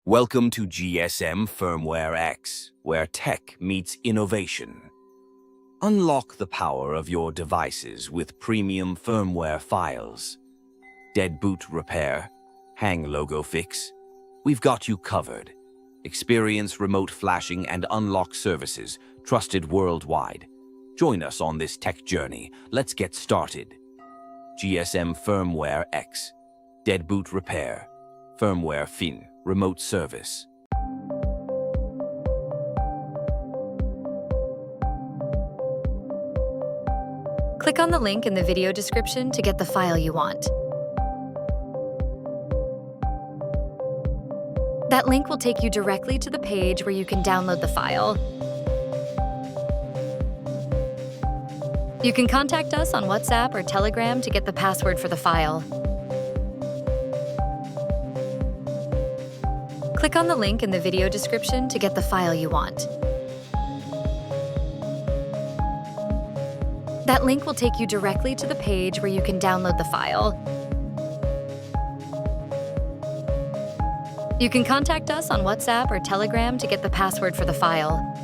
Welcome to GSM Firmware X, where tech meets innovation. Unlock the power of your devices with premium firmware files. Dead boot repair, hang logo fix. We've got you covered. Experience remote flashing and unlock services trusted worldwide. Join us on this tech journey. Let's get started. GSM Firmware X, dead boot repair, firmware fin, remote service. Click on the link in the video description to get the file you want. That link will take you directly to the page where you can download the file. You can contact us on WhatsApp or Telegram to get the password for the file. Click on the link in the video description to get the file you want. That link will take you directly to the page where you can download the file. You can contact us on WhatsApp or Telegram to get the password for the file.